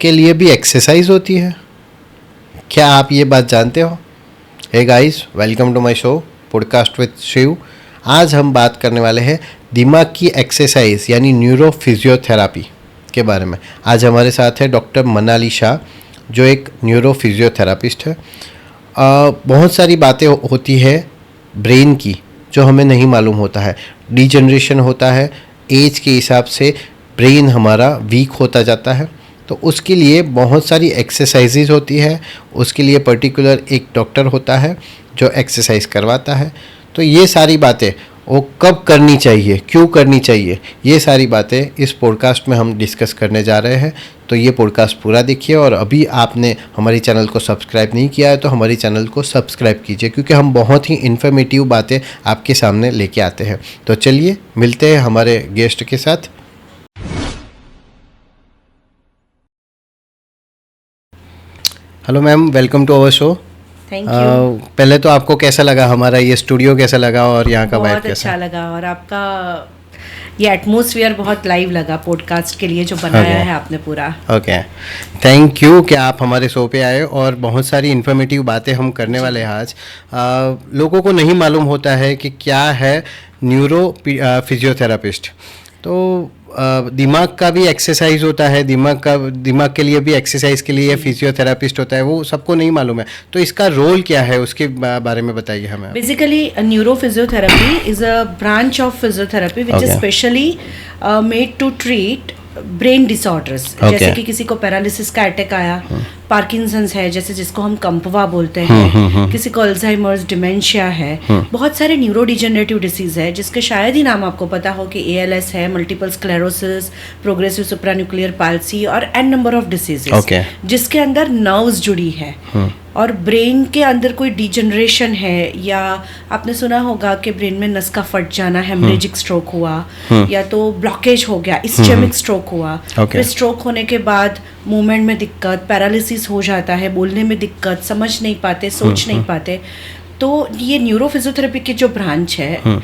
के लिए भी एक्सरसाइज होती है? क्या आप ये बात जानते हो? Hey guys, welcome to my show podcast with Shiv. आज हम बात करने वाले हैं दिमाग की एक्सरसाइज यानी न्यूरो फिजियोथेरापी के बारे में। आज हमारे साथ है डॉक्टर मनाली शाह, जो एक न्यूरो फिजियोथेरापिस्ट है। बहुत सारी बातें होती है ब्रेन की जो हमें नहीं मालूम होता है। डिजनरेशन होता है, एज के हिसाब से ब्रेन हमारा वीक होता जाता है, तो उसके लिए बहुत सारी एक्सरसाइजेज होती है। उसके लिए पर्टिकुलर एक डॉक्टर होता है जो एक्सरसाइज करवाता है। तो ये सारी बातें वो कब करनी चाहिए, क्यों करनी चाहिए, ये सारी बातें इस पॉडकास्ट में हम डिस्कस करने जा रहे हैं। तो ये पॉडकास्ट पूरा देखिए, और अभी आपने हमारी चैनल को सब्सक्राइब नहीं किया है तो हमारी चैनल को सब्सक्राइब कीजिए, क्योंकि हम बहुत ही इन्फॉर्मेटिव बातें आपके सामने लेके आते हैं। तो चलिए मिलते हैं हमारे गेस्ट के साथ। Hello ma'am, welcome to our show. Thank you. पहले तो आपको कैसा लगा, हमारा ये स्टूडियो कैसा लगा और यहाँ का वाइब कैसा? बहुत अच्छा लगा, और आपका ये एटमॉस्फेयर बहुत लाइव लगा पॉडकास्ट के लिए जो बनाया है आपने पूरा। ओके, थैंक यू कि आप हमारे शो पे आए, और बहुत सारी इन्फॉर्मेटिव बातें हम करने वाले हैं आज। लोगों को नहीं मालूम होता है कि क्या है न्यूरो फिजियोथेरापिस्ट। तो दिमाग का भी एक्सरसाइज होता है, दिमाग के लिए भी एक्सरसाइज के लिए फिजियोथेरापिस्ट होता है, वो सबको नहीं मालूम है। तो इसका रोल क्या है, उसके बारे में बताइए हमें। Basically neuro physiotherapy is a branch of physiotherapy which is specially made to treat brain disorders. जैसे कि किसी को पैरालिसिस का अटैक आया, पार्किंसंस है जैसे जिसको हम कंपवा बोलते हैं, किसी को अल्जाइमर्स, डिमेंशिया है, बहुत सारे न्यूरो डिजेनरेटिव डिसीज है जिसके शायद ही नाम आपको पता हो कि ALS है, मल्टीपल स्क्लेरोसिस, प्रोग्रेसिव सुप्रान्यूक्लियर पाल्सी और एन नंबर ऑफ डिसीजेस जिसके अंदर नर्व्स जुड़ी है। और ब्रेन के अंदर कोई डिजनरेशन है, या आपने सुना होगा कि ब्रेन में नस का फट जाना, हेमरेजिक स्ट्रोक हुआ, या तो ब्लॉकेज हो गया, इस्चेमिक स्ट्रोक हुआ, फिर स्ट्रोक होने के बाद मूवमेंट में दिक्कत, पैरालिसिस हो जाता है, बोलने में दिक्कत, समझ नहीं पाते, सोच नहीं पाते। तो ये न्यूरो फिजियोथेरेपी की जो ब्रांच है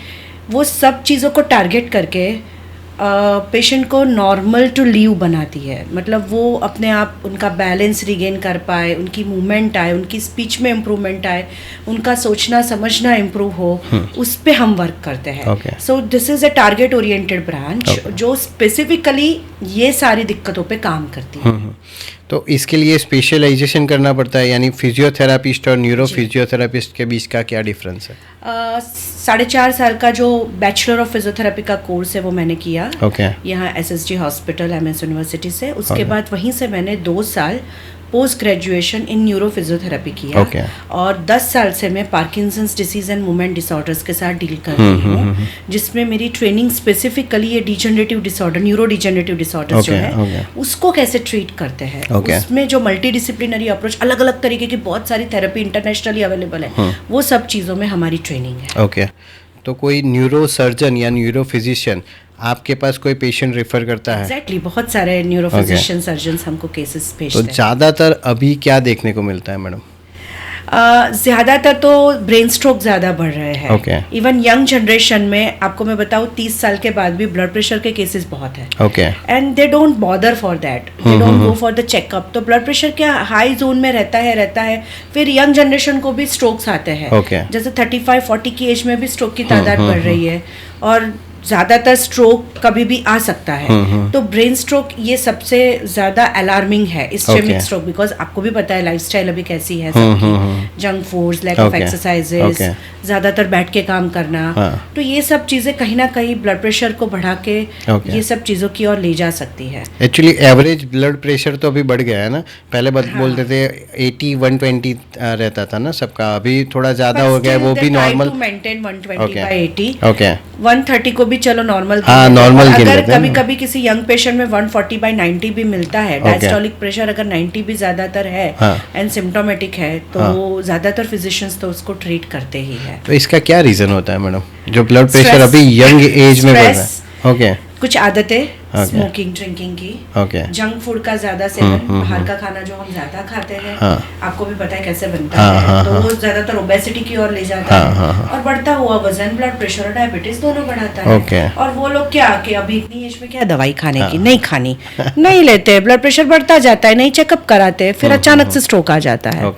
वो सब चीज़ों को टारगेट करके पेशेंट को नॉर्मल टू लीव बनाती है। मतलब वो अपने आप उनका बैलेंस रिगेन कर पाए, उनकी मूवमेंट आए, उनकी स्पीच में इम्प्रूवमेंट आए, उनका सोचना समझना इम्प्रूव हो, उस पे हम वर्क करते हैं। So this is a target oriented branch जो स्पेसिफिकली ये सारी दिक्कतों पे काम करती है। तो इसके लिए स्पेशलाइजेशन करना पड़ता है, यानी फिजियोथेरापिस्ट और न्यूरो फिजियोथेरापिस्ट के बीच का क्या डिफरेंस है? 4.5 साल का जो बैचलर ऑफ फिजियोथेरेपी का कोर्स है वो मैंने किया यहाँ SSG हॉस्पिटल MS यूनिवर्सिटी से। उसके बाद वहीं से मैंने 2 साल post graduation in neuro physiotherapy किया, और 10 साल से मैं Parkinson's disease and movement disorders के साथ डील कर रही हूँ, जिसमें मेरी ट्रेनिंग स्पेसिफिकली ये degenerative disorder, neuro degenerative disorders जो है उसको कैसे ट्रीट करते हैं। उसमें जो मल्टी डिसिप्लिनरी अप्रोच, अलग अलग तरीके की बहुत सारी थेरेपी इंटरनेशनली अवेलेबल है, वो सब चीज़ों में हमारी ट्रेनिंग है। तो कोई न्यूरो सर्जन या न्यूरो फिजिशियन आपके पास कोई पेशेंट रेफर करता है? एग्जैक्टली, बहुत सारे न्यूरो फिजिशियन सर्जन्स हमको केसेस भेजते हैं। तो ज़्यादातर अभी क्या देखने को मिलता है मैडम? ज़्यादातर तो ब्रेन स्ट्रोक ज़्यादा बढ़ रहे हैं। इवन यंग जनरेशन में आपको मैं बताऊँ 30 साल के बाद भी ब्लड प्रेशर के केसेस बहुत है, and they don't bother for that, they don't go for the checkup. तो ब्लड प्रेशर क्या हाई जोन में रहता है। फिर यंग जनरेशन को भी स्ट्रोक्स आते हैं, जैसे 35-40 की एज में भी स्ट्रोक की तादाद बढ़ रही है, और ज़्यादातर स्ट्रोक कभी भी आ सकता है। तो ब्रेन स्ट्रोक ये सबसे ज़्यादा अलार्मिंग है, इस्चेमिक स्ट्रोक, बिकॉज आपको भी पता है लाइफस्टाइल अभी कैसी है सबकी, junk foods, lack of exercises, ज़्यादातर बैठ के काम करना। तो ये सब चीज़ें कहीं ना कहीं ब्लड प्रेशर को बढ़ा के ये सब चीज़ों की ओर ले जा सकती है। एक्चुअली एवरेज ब्लड प्रेशर तो अभी बढ़ गया है ना, पहले बोलते थे 80-120 रहता था ना सबका, अभी थोड़ा ज़्यादा हो गया है, वो भी नॉर्मल मेंटेन 120/80, 130 को भी चलो नॉर्मल। नॉर्मल अगर कभी कभी किसी यंग पेशेंट में 140/90 भी मिलता है, डायस्टोलिक प्रेशर अगर 90 भी ज्यादातर है एंड सिम्टोमेटिक है, तो ज्यादातर फिजिशियंस तो उसको ट्रीट करते ही है। तो इसका क्या रीजन होता है मैडम, जो ब्लड प्रेशर अभी यंग एज में बढ़ रहा है? कुछ आदतें, स्मोकिंग ड्रिंकिंग की, ओके, जंक फूड का ज्यादा सेवन, बाहर का खाना जो हम ज्यादा खाते हैं, आपको भी पता है कैसे बनता है, तो वो ज्यादातर ओबेसिटी की ओर ले जाता है और बढ़ता हुआ वजन ब्लड प्रेशर और डायबिटीज दोनों बढ़ाता है। और वो लोग क्या कि अभी इतनी एज में क्या दवाई खाने की, नहीं खानी, नहीं लेते, ब्लड प्रेशर बढ़ता जाता है, नहीं चेकअप कराते, फिर अचानक से स्ट्रोक आ जाता है।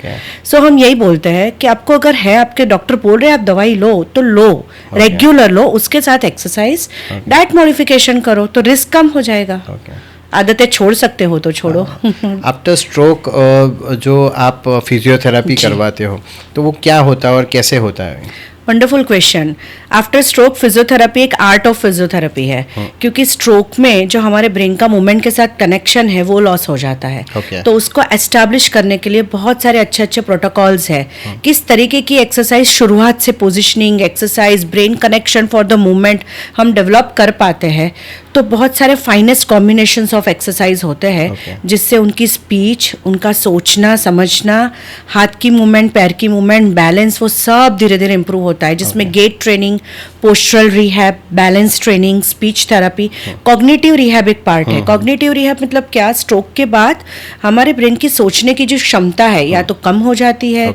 सो हम यही बोलते हैं कि आपको अगर है, आपके डॉक्टर बोल रहे हैं आप दवाई लो तो लो, रेगुलर लो, उसके साथ एक्सरसाइज, डाइट मॉडिफिकेशन करो तो रिस्क कम हो जाएगा। आदतें छोड़ सकते हो तो छोड़ो। आफ्टर स्ट्रोक जो आप फिजियोथेरेपी करवाते हो तो वो क्या होता है और कैसे होता है? Wonderful question. After stroke physiotherapy एक आर्ट ऑफ फिजियोथेरेपी है, क्योंकि स्ट्रोक में जो हमारे ब्रेन का मूवमेंट के साथ कनेक्शन है वो लॉस हो जाता है। तो उसको एस्टैब्लिश करने के लिए बहुत सारे अच्छे अच्छे प्रोटोकॉल्स है। किस तरीके की एक्सरसाइज शुरुआत से, positioning exercise, brain connection for the movement हम डेवलप कर पाते हैं। तो बहुत सारे फाइनेस्ट कॉम्बिनेशंस ऑफ एक्सरसाइज होते हैं जिससे उनकी स्पीच, उनका सोचना समझना, हाथ की मूवमेंट, पैर की मूवमेंट, बैलेंस, वो सब धीरे धीरे इंप्रूव होता है, जिसमें gait training, postural rehab, balance training, speech therapy, cognitive rehab एक पार्ट है। कॉग्निटिव रिहैब मतलब क्या? स्ट्रोक के बाद हमारे ब्रेन की सोचने की जो क्षमता है या तो कम हो जाती है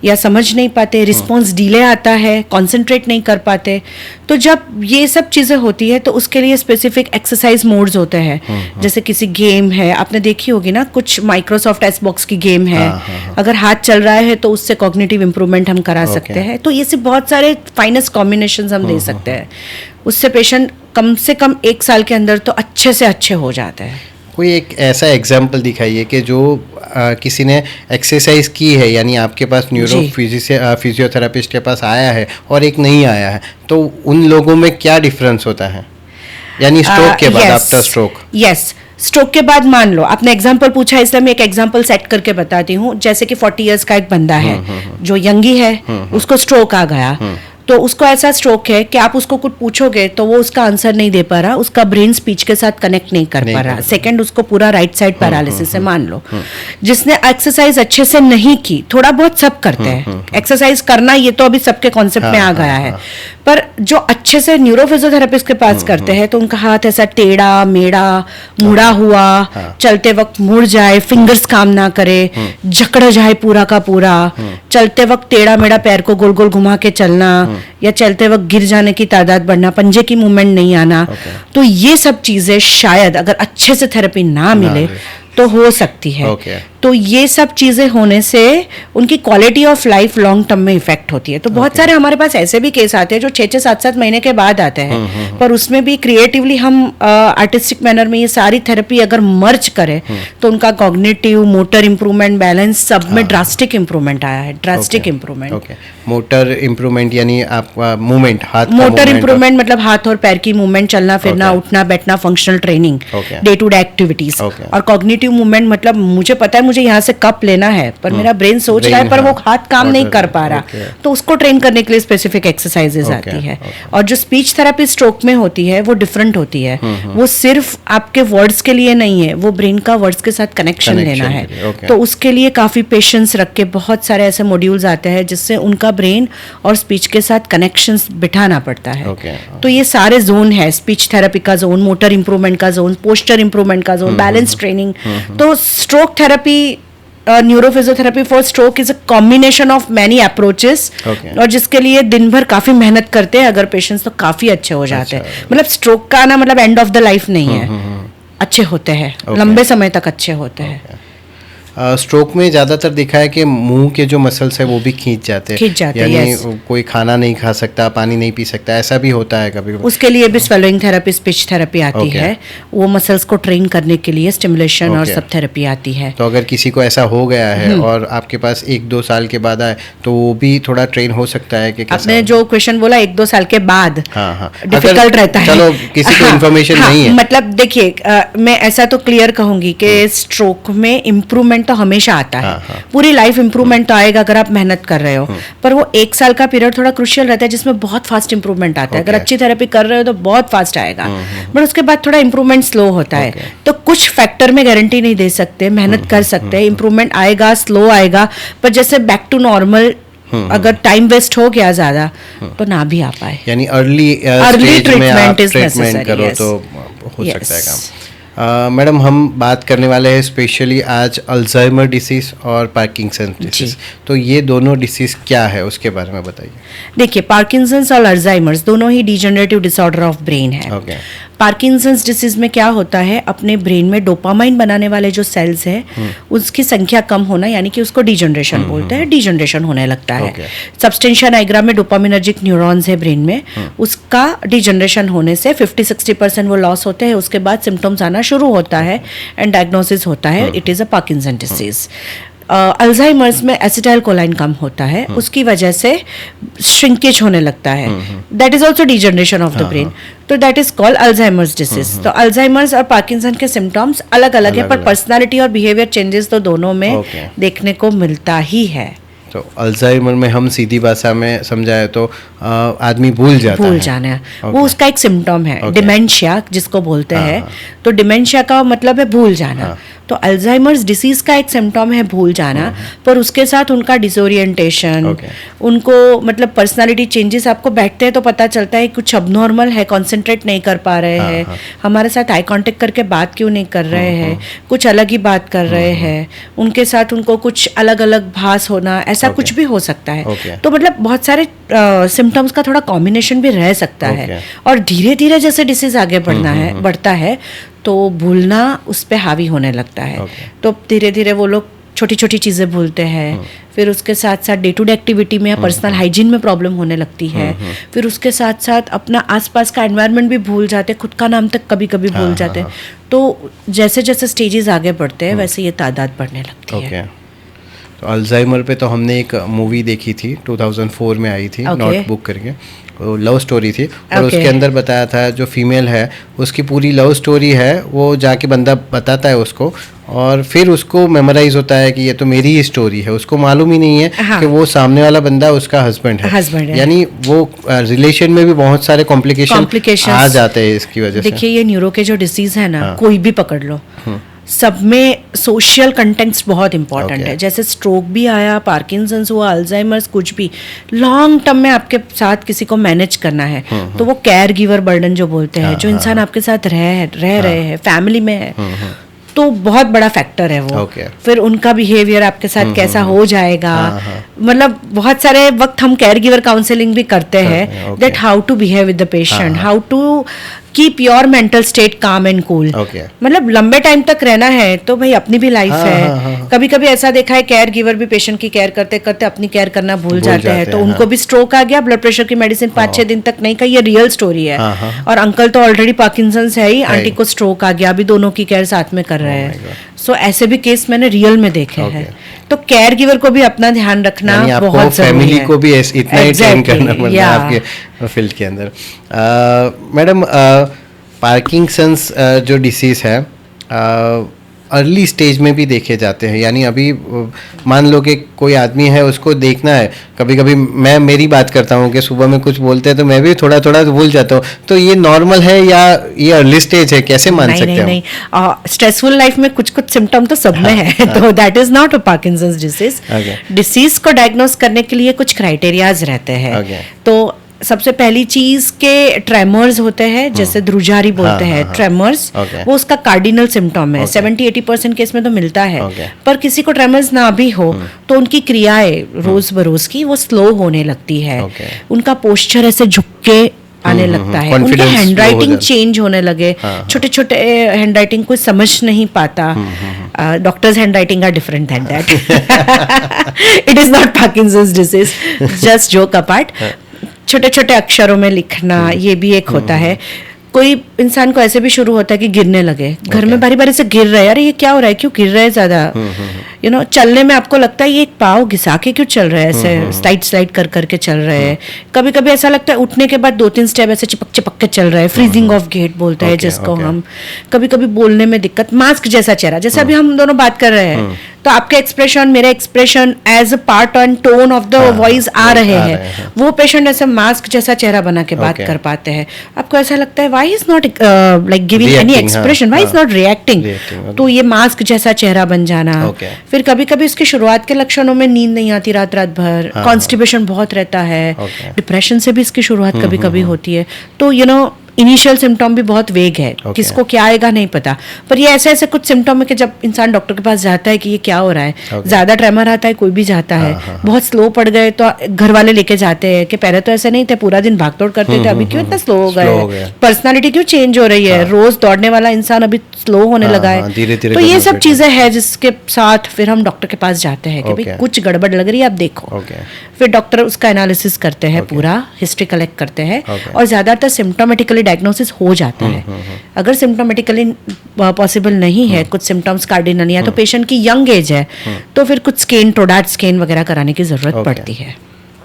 या समझ नहीं पाते, रिस्पॉन्स डिले आता है, कॉन्सेंट्रेट नहीं कर पाते। तो जब ये सब चीज़ें होती है तो उसके लिए स्पेसिफिक एक्सरसाइज मोड्स होते हैं। जैसे किसी गेम है, आपने देखी होगी ना, कुछ माइक्रोसॉफ्ट एस बॉक्स की गेम है, अगर हाथ चल रहा है तो उससे कॉग्निटिव इंप्रूवमेंट हम करा सकते हैं। तो ये से बहुत सारे फाइनेस्ट कॉम्बिनेशंस हम दे सकते हैं, उससे पेशेंट कम से कम 1 साल के अंदर तो अच्छे से अच्छे हो जाते हैं। कोई एक ऐसा एग्जाम्पल दिखाइए कि जो किसी ने एक्सरसाइज की है, यानी आपके पास फिजियोथेरेपिस्ट के पास आया है और एक नहीं आया है, तो उन लोगों में क्या डिफरेंस होता है, यानी स्ट्रोक के बाद, आफ्टर स्ट्रोक? यस, स्ट्रोक के बाद मान लो आपने एग्जाम्पल पूछा, इसलिए मैं एक एग्जाम्पल सेट करके बताती हूँ। जैसे कि 40 इयर्स का एक बंदा है जो यंगी है, उसको स्ट्रोक आ गया, तो उसको ऐसा स्ट्रोक है कि आप उसको कुछ पूछोगे तो वो उसका आंसर नहीं दे पा रहा, उसका ब्रेन स्पीच के साथ कनेक्ट नहीं कर पा रहा। सेकंड, उसको पूरा राइट साइड पैरालिसिस है मान लो। जिसने एक्सरसाइज अच्छे से नहीं की, थोड़ा बहुत सब करते हैं एक्सरसाइज करना, ये तो अभी सबके कॉन्सेप्ट में आ गया है, पर जो अच्छे से न्यूरोफिजियोथेरेपिस्ट के पास करते हैं तो उनका हाथ ऐसा टेढ़ा मेढ़ा मुड़ा हुआ, चलते वक्त मुड़ जाए, फिंगर्स काम ना करे, जकड़ जाए पूरा का पूरा, चलते वक्त टेढ़ा मेढ़ा पैर को गोल गोल घुमा के चलना, या चलते वक्त गिर जाने की तादाद बढ़ना, पंजे की मूवमेंट नहीं आना। तो ये सब चीजें शायद अगर अच्छे से थेरेपी ना मिले तो हो सकती है। तो ये सब चीजें होने से उनकी quality of life long term में इफेक्ट होती है। तो बहुत सारे हमारे पास ऐसे भी केस आते हैं जो 6-6, 7-7 महीने के बाद आते हैं, पर उसमें भी क्रिएटिवली हम आर्टिस्टिक मैनर में ये सारी थेरेपी अगर मर्ज करें तो उनका कॉग्निटिव, मोटर इंप्रूवमेंट, बैलेंस सब में ड्रास्टिक इंप्रूवमेंट आया है, ड्रास्टिक इंप्रूवमेंट। मोटर इंप्रूवमेंट यानी आपका मूवमेंट, हाथ का मोटर इंप्रूवमेंट मतलब हाथ और पैर की मूवमेंट, चलना फिरना, उठना बैठना, functional training, day to day activities. और कॉग्निटिव मूवमेंट मतलब मुझे पता है मुझे यहाँ से कप लेना है, पर मेरा ब्रेन सोच रहा है पर वो हाथ काम नहीं कर पा रहा, तो उसको ट्रेन करने के लिए स्पेसिफिक एक्सरसाइजेज आती है। और जो स्पीच थेरेपी स्ट्रोक में होती है वो डिफरेंट होती है, वो सिर्फ आपके वर्ड्स के लिए नहीं है, वो ब्रेन का वर्ड्स के साथ कनेक्शन लेना है। तो उसके लिए काफी पेशेंस रख के बहुत सारे ऐसे मॉड्यूल्स आते हैं जिससे उनका ब्रेन और स्पीच के साथ कनेक्शंस बिठाना पड़ता है। तो ये सारे जोन है, स्पीच थेरेपी का जोन, मोटर इंप्रूवमेंट का जोन, पोस्चर इंप्रूवमेंट का जोन, बैलेंस ट्रेनिंग। तो stroke therapy, neurophysiotherapy for stroke is a combination of many approaches, और जिसके लिए दिन भर काफी मेहनत करते हैं अगर पेशेंट्स, तो काफी अच्छे हो जाते हैं। मतलब स्ट्रोक का आना मतलब एंड ऑफ द लाइफ नहीं है, अच्छे होते हैं, लंबे समय तक अच्छे होते हैं। स्ट्रोक में ज़्यादातर दिखा है कि मुंह के जो मसल्स है वो भी खींच जाते हैं, यानी कोई खाना नहीं खा सकता, पानी नहीं पी सकता, ऐसा भी होता है कभी? उसके लिए भी स्वेलोइंग थेरेपी, स्पीच थेरेपी आती है, वो मसल्स को ट्रेन करने के लिए स्टिमुलेशन और सब थेरेपी आती है। तो अगर किसी को ऐसा हो गया है और आपके पास 1-2 साल के बाद आए तो वो भी थोड़ा ट्रेन हो सकता है कि? आपने जो क्वेश्चन बोला 1-2 साल के बाद, डिफिकल्ट रहता है, चलो किसी को इन्फॉर्मेशन नहीं है, मतलब देखिए मैं ऐसा तो क्लियर कहूंगी कि स्ट्रोक में इम्प्रूवमेंट तो हमेशा आता है, पूरी लाइफ इंप्रूवमेंट तो आएगा अगर आप मेहनत कर रहे हो, पर वो 1 साल का पीरियड थोड़ा क्रुशियल रहता है जिसमें बहुत फास्ट इंप्रूवमेंट आता है। अगर अच्छी थेरेपी कर रहे हो तो बहुत फास्ट आएगा, बट उसके बाद थोड़ा इंप्रूवमेंट स्लो होता है। तो कुछ फैक्टर में गारंटी नहीं दे सकते, मेहनत कर सकते हैं, इंप्रूवमेंट आएगा, स्लो आएगा, पर जैसे बैक टू नॉर्मल अगर टाइम वेस्ट हो गया ज्यादा तो ना भी आ पाए, यानी अर्ली ट्रीटमेंट इज नेसेसरी करो तो हो सकता है काम। मैडम हम बात करने वाले हैं स्पेशली आज अल्जाइमर डिसीज और पार्किंसन डिसीज, तो ये दोनों डिसीज क्या है उसके बारे में बताइए। देखिए, पार्किंसंस और अल्जाइमर्स दोनों ही डिजेनरेटिव डिसऑर्डर ऑफ ब्रेन है। पार्किंसंस डिसीज में क्या होता है, अपने ब्रेन में डोपामाइन बनाने वाले जो सेल्स हैं उसकी संख्या कम होना, यानी कि उसको डिजनरेशन बोलते हैं, डिजनरेशन होने लगता है। सब्सटेंशिया नाइग्रा में डोपामिनर्जिक न्यूरॉन्स है ब्रेन में, उसका डिजनरेशन होने से 50-60% वो लॉस होते हैं। उसके बाद सिम्टम्स आना शुरू होता है एंड डायग्नोसिस होता है, it is a Parkinson disease. Alzheimer's में एसिटाइल कोलाइन कम होता है, उसकी वजह से श्रिंकेज होने लगता है, that is also degeneration of the brain, तो that is called Alzheimer's disease. तो अल्जाइमर्स और पार्किंसन के सिम्टम्स अलग अलग है, पर पर्सनालिटी और बिहेवियर चेंजेस तो दोनों में देखने को मिलता ही है। तो अल्जाइमर में हम सीधी भाषा में समझाए तो आदमी भूल जाना है। वो उसका एक सिम्टम है। डिमेंशिया जिसको बोलते हैं, तो डिमेंशिया का मतलब है भूल जाना। तो अल्जाइमर्स डिसीज का एक सिम्टम है भूल जाना, पर उसके साथ उनका डिसोरिएंटेशन, उनको मतलब पर्सनालिटी चेंजेस आपको बैठते हैं तो पता चलता है कुछ अबनॉर्मल है, कंसंट्रेट नहीं कर पा रहे हैं, हमारे साथ आई कांटेक्ट करके बात क्यों नहीं कर रहे हैं, कुछ अलग ही बात कर रहे हैं, उनके साथ उनको कुछ अलग अलग भास होना, ऐसा कुछ भी हो सकता है। तो मतलब बहुत सारे सिम्टम्स का थोड़ा कॉम्बिनेशन भी रह सकता है। और धीरे धीरे जैसे डिसीज आगे बढ़ता है तो भूलना उस पे हावी होने लगता है। तो धीरे धीरे वो लोग छोटी छोटी चीज़ें भूलते हैं, फिर उसके साथ साथ डे टू डे एक्टिविटी में या पर्सनल हाइजीन में प्रॉब्लम होने लगती है, फिर उसके साथ साथ अपना आसपास का एनवायरनमेंट भी भूल जाते, खुद का नाम तक कभी कभी भूल जाते हैं। तो जैसे जैसे स्टेजेस आगे बढ़ते हैं वैसे ये तादाद बढ़ने लगती है। तो अल्जाइमर पे तो हमने एक मूवी देखी थी, 2004 में आई थी, नोटबुक करके, लव स्टोरी थी, और उसके अंदर बताया था जो फीमेल है उसकी पूरी लव स्टोरी है, वो जाके बंदा बताता है उसको, और फिर उसको मेमोराइज होता है कि ये तो मेरी ही स्टोरी है, उसको मालूम ही नहीं है कि वो सामने वाला बंदा उसका हस्बैंड है। यानी वो रिलेशन में भी बहुत सारे कॉम्प्लिकेशन आ जाते हैं इसकी वजह से। देखिए, ये न्यूरो के जो डिसीज है ना, कोई भी पकड़ लो, सब में सोशल कंटेंट्स बहुत इंपॉर्टेंट है। जैसे स्ट्रोक भी आया, पार्किंसंस हुआ, अल्जाइमर्स, कुछ भी लॉन्ग टर्म में आपके साथ किसी को मैनेज करना है, तो वो केयर गिवर बर्डन जो बोलते हैं, जो इंसान आपके साथ रह रहे हैं, फैमिली में है, तो बहुत बड़ा फैक्टर है वो। फिर उनका बिहेवियर आपके साथ कैसा हो जाएगा, मतलब बहुत सारे वक्त हम केयर गिवर काउंसलिंग भी करते हैं, that how to behave with the patient, how to keep your mental state calm and cool. मतलब लंबे टाइम तक रहना है तो भाई अपनी भी लाइफ है। कभी कभी ऐसा देखा है केयर गिवर भी पेशेंट की केयर करते करते अपनी केयर करना भूल जाते हैं, तो उनको भी स्ट्रोक आ गया, ब्लड प्रेशर की मेडिसिन 5-6 दिन तक नहीं खाई, ये रियल स्टोरी है। और अंकल तो ऑलरेडी पार्किंसंस है ही, आंटी को स्ट्रोक आ गया, अभी दोनों की केयर साथ में कर रहे हैं। सो ऐसे भी केस मैंने रियल में देखे हैं। तो केयर गिवर को भी अपना ध्यान रखना बहुत जरूरी है, फैमिली को भी इतना ही ट्रेन करना पड़ता है आपके फील्ड के अंदर। मैडम, पार्किंसंस जो डिसीज है अर्ली स्टेज में भी देखे जाते हैं, यानी अभी मान लो कि कोई आदमी है, उसको देखना है, कभी कभी मैं मेरी बात करता हूँ कि सुबह में कुछ बोलते हैं तो मैं भी थोड़ा थोड़ा भूल जाता हूँ, तो ये नॉर्मल है या ये अर्ली स्टेज है, कैसे मान सकते हैं? नहीं, स्ट्रेसफुल लाइफ में कुछ कुछ सिम्टम तो सब में है, तो that is not a Parkinson's disease. Disease को डायग्नोस करने के लिए कुछ क्राइटेरियाज रहते हैं। तो सबसे पहली चीज के ट्रेमर्स होते हैं, जैसे ध्रुजारी बोलते हैं, ट्रेमर्स, वो उसका कार्डिनल सिम्टम है। 70-80% केस में तो मिलता है, पर किसी को ट्रेमर्स ना भी हो तो उनकी क्रियाएं रोज बरोज की वो स्लो होने लगती है, उनका पोस्चर ऐसे झुक के आने लगता है, उनके हैंड राइटिंग चेंज होने लगे, छोटे छोटे हैंड राइटिंग कोई समझ नहीं पाता। Doctors hand writing are different than that, it is not Parkinson's disease, just joke apart. छोटे छोटे अक्षरों में लिखना, ये भी एक होता है। कोई इंसान को ऐसे भी शुरू होता है कि गिरने लगे, घर में बारी बारी से गिर रहे हैं, अरे ये क्या हो रहा है, क्यों गिर रहे हैं ज्यादा, यू नो, चलने में आपको लगता है ये एक पाँव घिसा के क्यों चल रहे हैं, ऐसे स्लाइड कर करके चल रहे हैं। कभी कभी ऐसा लगता है उठने के बाद 2-3 स्टेप ऐसे चिपक के चल रहे हैं, फ्रीजिंग ऑफ गेट बोलते हैं जिसको हम। कभी कभी बोलने में दिक्कत, मास्क जैसा चेहरा, जैसे अभी हम दोनों बात कर रहे हैं तो आपके एक्सप्रेशन, मेरे expression as a part and tone of the voice आ रहे हैं, वो पेशेंट ऐसे मास्क जैसा चेहरा बना के बात कर पाते हैं। आपको ऐसा लगता है why is not like giving any expression, why is not reacting, तो ये मास्क जैसा चेहरा बन जाना। फिर कभी कभी इसकी शुरुआत के लक्षणों में नींद नहीं आती रात भर, कॉन्स्टिपेशन बहुत रहता है, डिप्रेशन से भी इसकी शुरुआत कभी कभी होती है। तो यू नो इनिशियल सिम्टम भी बहुत वेग है, किसको क्या आएगा नहीं पता, पर ये ऐसे ऐसे कुछ सिम्टम है कि जब इंसान डॉक्टर के पास जाता है कि ये क्या हो रहा है, ज्यादा ट्रेमर आता है, कोई भी जाता है, बहुत स्लो पड़ गए तो घर वाले लेके जाते हैं कि पहले तो ऐसे नहीं थे, पूरा दिन भागदौड़ करते थे, अभी क्यों इतना स्लो हो गए, पर्सनालिटी क्यों चेंज हो रही है, रोज दौड़ने वाला इंसान अभी स्लो होने लगा है। तो ये सब चीजें हैं जिसके साथ फिर हम डॉक्टर के पास जाते हैं कि भाई कुछ गड़बड़ लग रही है, आप देखो। फिर डॉक्टर उसका एनालिसिस करते हैं, पूरा हिस्ट्री कलेक्ट करते हैं, और ज्यादातर सिम्टोमेटिकली डायग्नोसिस हो जाता है। अगर सिम्टोमेटिकली पॉसिबल नहीं है, कुछ सिम्टम्स कार्डिनल या तो पेशेंट की यंग एज है, तो फिर कुछ स्कैन, टोडाट स्कैन वगैरह कराने की जरूरत पड़ती है।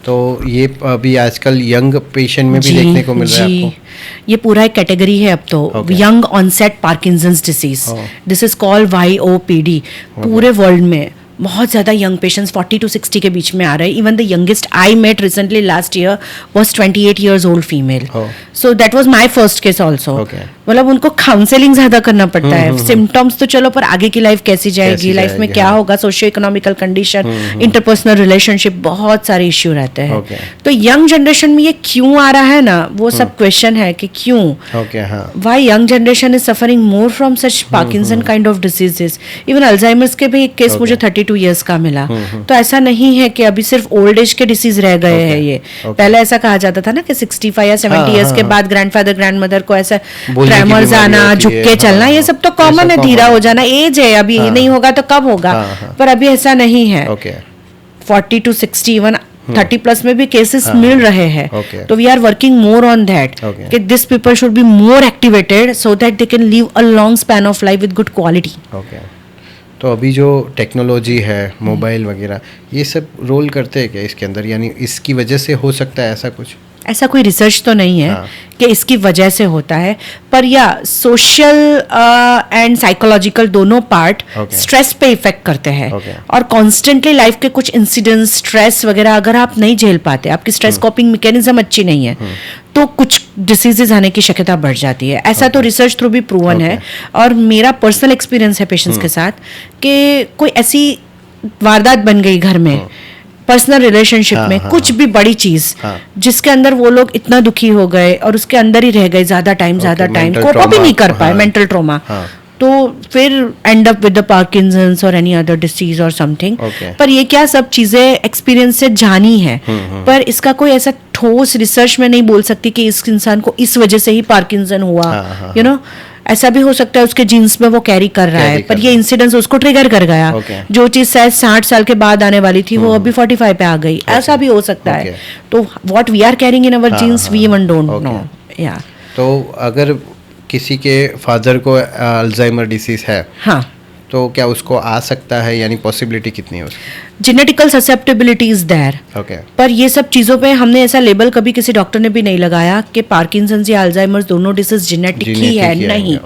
तो ये अभी आजकल यंग पेशेंट में भी देखने को मिल रहा है आपको? ये पूरा एक कैटेगरी है अब तो, young onset Parkinson's disease, this is called YOPD। पूरे वर्ल्ड में बहुत ज़्यादा यंग पेशेंट्स 40 to 60 के बीच में आ रहे हैं। Even the youngest I met recently last year was 28 years old female, so that was my first case also. मतलब उनको काउंसलिंग ज़्यादा करना पड़ता है, सिम्टम्स तो चलो, पर आगे की लाइफ कैसी जाएगी, लाइफ में क्या होगा, socio economical condition, interpersonal relationship, बहुत सारे इश्यू रहते हैं। तो यंग जनरेशन में ये क्यों आ रहा है ना, वो सब क्वेश्चन है कि क्यों, why young generation is suffering more from such Parkinson kind of diseases. Even Alzheimer's के भी एक केस मुझे 32 years का मिला। तो ऐसा नहीं है कि अभी सिर्फ ओल्ड एज के डिसीज रह गए हैं ये। पहले ऐसा कहा जाता था ना कि 65 या 70 years के बाद ग्रैंडफादर ग्रैंडमदर को ऐसा ट्रेमर्स आना, झुक के चलना, ये सब तो कॉमन है, धीरा हो जाना, एज है, अभी ये नहीं होगा तो कब होगा, पर अभी ऐसा नहीं है। 40 to 60, इवन 30 प्लस में भी केसेस मिल रहे हैं। तो we are working more on that कि this people should be more activated so that they can live a long span of life with good quality. तो अभी जो टेक्नोलॉजी है, मोबाइल वगैरह, ये सब रोल करते हैं क्या इसके अंदर, यानी इसकी वजह से हो सकता है ऐसा कुछ? ऐसा कोई रिसर्च तो नहीं है कि इसकी वजह से होता है, पर या सोशल एंड साइकोलॉजिकल दोनों पार्ट स्ट्रेस पे इफेक्ट करते हैं। और कॉन्स्टेंटली लाइफ के कुछ इंसिडेंट्स, स्ट्रेस वगैरह अगर आप नहीं झेल पाते, आपकी स्ट्रेस कॉपिंग मैकेनिज्म अच्छी नहीं है, तो कुछ डिसीजेज आने की शक्यता बढ़ जाती है। ऐसा तो रिसर्च थ्रू भी प्रूवन है, और मेरा पर्सनल एक्सपीरियंस है पेशेंट्स के साथ कि कोई ऐसी वारदात बन गई घर में, पर्सनल रिलेशनशिप में, कुछ भी बड़ी चीज जिसके अंदर वो लोग इतना दुखी हो गए और उसके अंदर ही रह गए ज्यादा टाइम, कोप अप ही नहीं कर पाए, मेंटल ट्रॉमा, तो फिर and up with the Parkinson's और एनी अदर डिसीज और समथिंग। पर ये क्या सब चीजें एक्सपीरियंस से जानी है, पर इसका कोई ऐसा ठोस रिसर्च में नहीं बोल सकती कि इस इंसान को इस वजह से ही पार्किंसन हुआ, यू नो। ऐसा भी हो सकता है उसके जीन्स में वो कैरी कर रहा है, पर ये इंसिडेंस उसको ट्रिगर कर गया। जो चीज शायद 60 साल के बाद आने वाली थी वो अभी 45 पे आ गई, ऐसा भी हो सकता है। तो what we are carrying in our genes we even don't know. या तो अगर किसी के फादर को अल्जाइमर डिसीज है, हाँ, तो क्या उसको आ सकता है, यानी पॉसिबिलिटी कितनी है उसकी? जेनेटिकल ससेप्टेबिलिटी इज देयर, पर ये सब चीजों पे हमने ऐसा लेबल कभी किसी डॉक्टर ने भी नहीं लगाया कि पार्किंसंस या अल्जाइमर्स दोनों डिसीज जेनेटिक ही है, नहीं,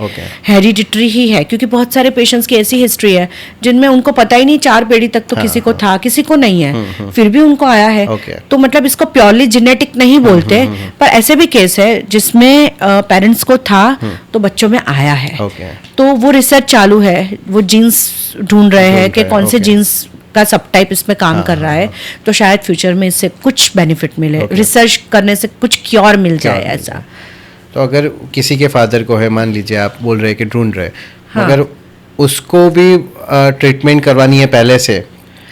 हेरिडिटरी ही है। क्योंकि बहुत सारे पेशेंट्स की ऐसी हिस्ट्री है जिनमें उनको पता ही नहीं, 4 पीढ़ी तक तो किसी को था, किसी को नहीं है, फिर भी उनको आया है। तो मतलब इसको प्योरली जेनेटिक नहीं बोलते, पर ऐसे भी केस है जिसमें पेरेंट्स को था तो बच्चों में आया है। तो वो रिसर्च चालू है, वो जीन्स ढूंढ रहे हैं कि कौन से जीन्स का सब टाइप इसमें काम कर रहा है, तो शायद फ्यूचर में इससे कुछ बेनिफिट मिले, रिसर्च करने से कुछ क्योर मिल जाए ऐसा। तो अगर किसी के फादर को है, मान लीजिए आप बोल रहे कि ढूंढ रहे, अगर उसको भी ट्रीटमेंट करवानी है पहले से,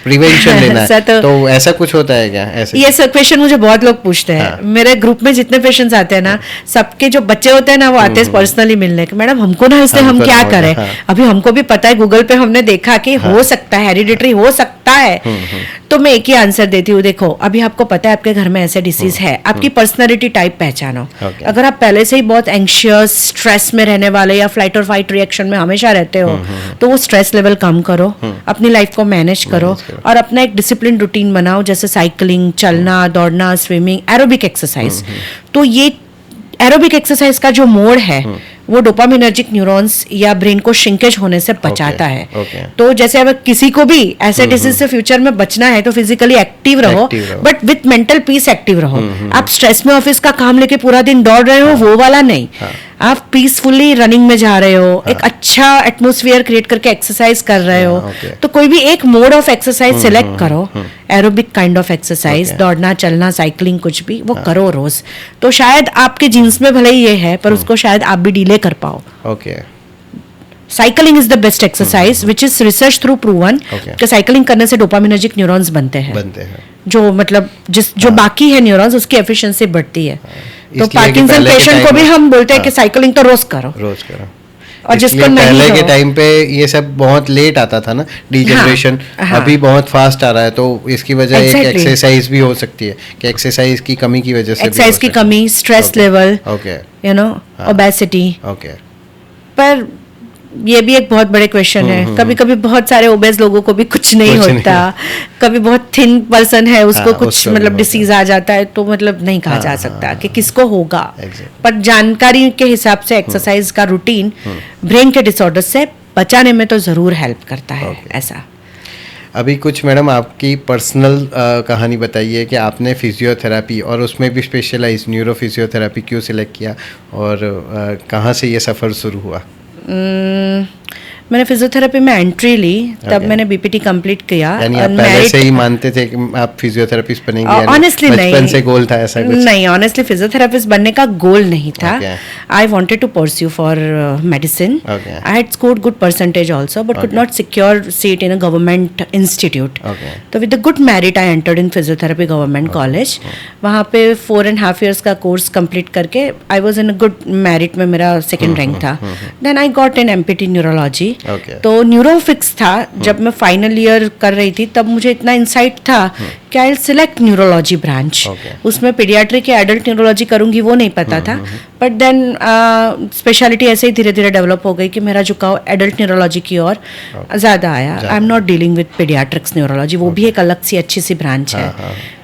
प्रिवेंशन लेना है, तो ऐसा कुछ होता है क्या? ऐसे ये सब क्वेश्चन मुझे बहुत लोग पूछते हैं। मेरे ग्रुप में जितने पेशेंट्स आते हैं ना, सबके जो बच्चे होते हैं ना, वो आते हैं पर्सनली मिलने के, मैडम हमको ना इससे हम क्या करें। अभी हमको भी पता है, गूगल पे हमने देखा कि हो सकता है, हेरिडिटरी हो सकता है। तो मैं एक ही आंसर देती हूँ, देखो अभी आपको पता है आपके घर में ऐसे डिसीज है, आपकी पर्सनालिटी टाइप पहचानो। अगर आप पहले से ही बहुत एंग्शियस, स्ट्रेस में रहने वाले या फ्लाइट और फाइट रिएक्शन में हमेशा रहते हो, तो वो स्ट्रेस लेवल कम करो, अपनी लाइफ को मैनेज करो और अपना एक डिसिप्लिन रूटीन बनाओ, जैसे साइकिलिंग, चलना, दौड़ना, स्विमिंग, एरोबिक एक्सरसाइज। तो ये एरोबिक एक्सरसाइज का जो मोड है वो डोपामिनर्जिक न्यूरॉन्स या ब्रेन को श्रिंकेज होने से बचाता है। तो जैसे अगर किसी को भी ऐसे डिसीज से फ्यूचर में बचना है तो फिजिकली एक्टिव रहो, but with mental peace active रहो। आप स्ट्रेस में ऑफिस का काम लेके पूरा दिन दौड़ रहे हो, वो वाला नहीं। आप पीसफुली रनिंग में जा रहे हो, एक अच्छा एटमोसफियर क्रिएट करके एक्सरसाइज कर रहे हो, तो कोई भी एक मोड ऑफ एक्सरसाइज सिलेक्ट करो, एरोबिक काइंड ऑफ एक्सरसाइज, दौड़ना, चलना, साइकिलिंग, कुछ भी वो करो रोज। तो शायद आपके जीन्स में भले ही ये है, पर उसको शायद आप भी डिले कर पाओ। Okay. Cycling is the best exercise which is research through proven कि साइकिलिंग करने से डोपामिनर्जिक न्यूरॉन्स बनते हैं जो मतलब जो बाकी है न्यूरॉन्स उसकी एफिशिएंसी बढ़ती है। तो पार्किंसन पेशेंट को भी हम बोलते हैं कि साइकिलिंग तो रोज करो। और जिसको पहले के टाइम पे ये सब बहुत लेट आता था ना, डीजनरेशन, अभी बहुत फास्ट आ रहा है, तो इसकी वजह एक एक्सरसाइज भी हो सकती है कि एक्सरसाइज की कमी की वजह से, एक्सरसाइज की कमी, stress level, you know, obesity. पर ये भी एक बहुत बड़े क्वेश्चन है। कभी कभी बहुत सारे ओबेस लोगों को भी कुछ नहीं होता, कभी बहुत थिन पर्सन है उसको कुछ मतलब डिसीज आ जाता है, तो मतलब नहीं कहा जा सकता कि किसको होगा। पर जानकारी के हिसाब से एक्सरसाइज का रूटीन ब्रेन के डिसऑर्डर से बचाने में तो जरूर हेल्प करता है। ऐसा अभी कुछ मैडम आपकी पर्सनल कहानी बताइए कि आपने फिजियोथेरेपी और उसमें भी स्पेशलाइज न्यूरो फिजियोथेरेपी क्यों सिलेक्ट किया और कहाँ से ये सफ़र शुरू हुआ? मैंने फिजियोथेरेपी में एंट्री ली तब मैंने बीपीटी कंप्लीट किया। यानी आप पहले से ही मानते थे कि आप फिजियोथेरेपिस्ट बनेंगे? ऑनेस्टली नहीं, बचपन से गोल था ऐसा कुछ? नहीं, ऑनेस्टली फिजियोथेरेपिस्ट बनने का गोल नहीं था। I wanted to pursue for medicine. I had scored good percentage also but could not secure seat in a government institute. तो with the good merit I entered in physiotherapy government college. वहाँ पे 4.5 years का course complete करके I was in a good merit में, मेरा second rank था। Then I got in MPT neurology. तो neuro fix था। जब मैं फाइनल ईयर कर रही थी तब मुझे इतना इंसाइट था कि I will select neurology branch. उसमें पीडियाट्रिक या एडल्ट न्यूरोलॉजी करूंगी वो नहीं पता था, बट देन स्पेशलिटी ऐसे ही धीरे धीरे डेवलप हो गई कि मेरा झुकाव एडल्ट न्यूरोलॉजी की ओर ज़्यादा आया। I am not dealing with paediatrics neurology, वो भी एक अलग सी अच्छी सी ब्रांच है।